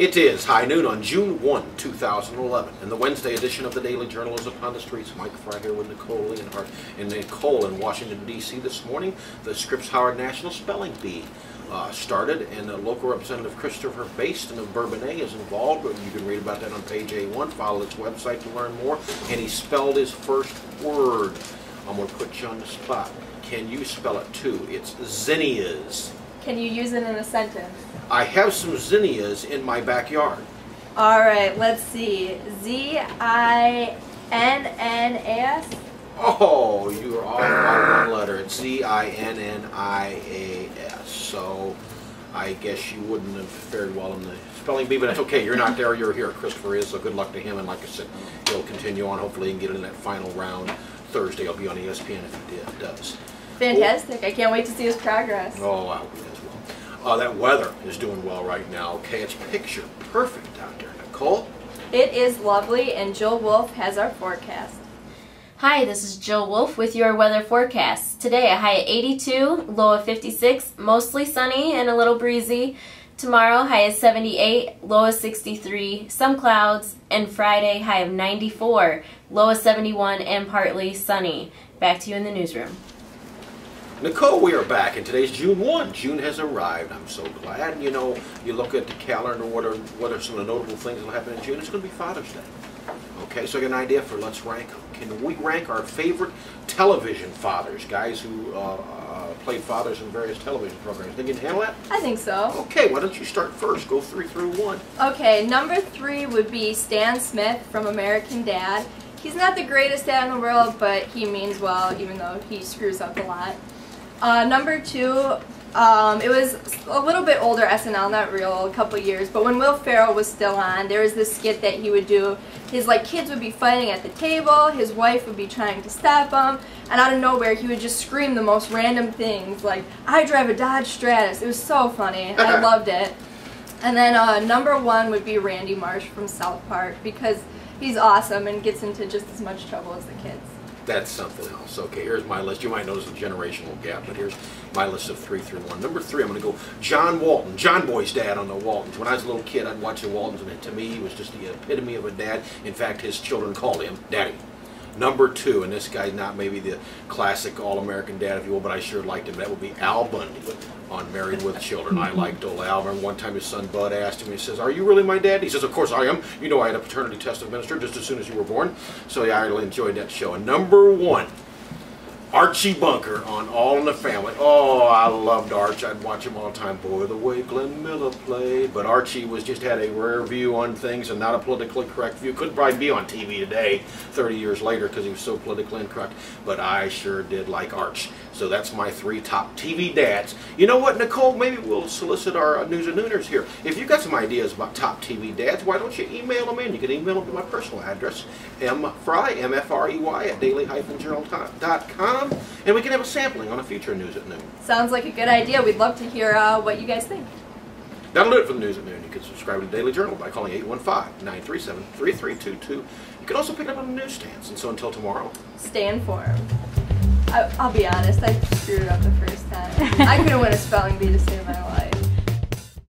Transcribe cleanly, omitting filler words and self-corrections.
It is high noon on June 1, 2011, and the Wednesday edition of the Daily Journal is upon the streets. Mike Frey here with Nicole Leonhardt and Nicole in Washington, D.C. this morning. The Scripps National Spelling Bee started, and local representative Christopher Bayston of Bourbonnais is involved. You can read about that on page A1. Follow its website to learn more. And he spelled his first word. I'm going to put you on the spot. Can you spell it too? It's zinnias. Can you use it in a sentence? I have some zinnias in my backyard. All right, let's see. Z-I-N-N-A-S? Oh, you are off by one letter. It's Z-I-N-N-I-A-S. So I guess you wouldn't have fared well in the spelling bee, but that's okay. You're not there, you're here. Christopher is, so good luck to him. And like I said, he'll continue on. Hopefully he can get in that final round Thursday. He'll be on ESPN if he does. Fantastic. I can't wait to see his progress. Oh, I will as well. That weather is doing well right now. Okay, it's picture perfect out there. Nicole? It is lovely, and Joe Wulff has our forecast. Hi, this is Jill Wulff with your weather forecast. Today a high of 82, low of 56, mostly sunny and a little breezy. Tomorrow high of 78, low of 63, some clouds, and Friday high of 94, low of 71 and partly sunny. Back to you in the newsroom. Nicole, we are back, and today's June 1. June has arrived. I'm so glad. You know, you look at the calendar, what are some of the notable things that will happen in June? It's going to be Father's Day. Okay, so I got an idea for let's rank. Can we rank our favorite television fathers, guys who played fathers in various television programs? Think you can handle that? I think so. Okay, why don't you start first? Go 3 through 1. Okay, number 3 would be Stan Smith from American Dad. He's not the greatest dad in the world, but he means well, even though he screws up a lot. Number 2, it was a little bit older SNL, not real, a couple years, but when Will Ferrell was still on, there was this skit that he would do. His kids would be fighting at the table, his wife would be trying to stop him, and out of nowhere he would just scream the most random things, like, I drive a Dodge Stratus. It was so funny. I loved it. And then number 1 would be Randy Marsh from South Park, because he's awesome and gets into just as much trouble as the kids. That's something else. Okay, here's my list. You might notice a generational gap, but here's my list of 3 through 1. Number 3, I'm going to go John Walton, John Boy's dad on the Waltons. When I was a little kid, I'd watch the Waltons, and to me, he was just the epitome of a dad. In fact, his children called him Daddy. Number 2, and this guy's not maybe the classic all-American dad, if you will, but I sure liked him. That would be Al Bundy on Married with Children. I liked old Al. I remember one time his son Bud asked him, he says, "Are you really my dad?" He says, "Of course I am. You know I had a paternity test administered just as soon as you were born." So yeah, I really enjoyed that show. And number 1, Archie Bunker on All in the Family. Oh, I loved Arch. I'd watch him all the time. Boy, the way Glenn Miller played. But Archie just had a rare view on things and not a politically correct view. Couldn't probably be on TV today, 30 years later, because he was so politically incorrect. But I sure did like Arch. So that's my 3 top TV dads. You know what, Nicole? Maybe we'll solicit our News and Nooners here. If you've got some ideas about top TV dads, why don't you email them in? You can email them to my personal address, mfrey, M-F-R-E-Y, at daily-journal.com. And we can have a sampling on a future News at Noon. Sounds like a good idea. We'd love to hear what you guys think. That'll do it for the News at Noon. You can subscribe to the Daily Journal by calling 815-937-3322. You can also pick it up on the newsstands. And so until tomorrow, stay informed. I'll be honest, I screwed it up the first time. I couldn't win a spelling bee to save my life.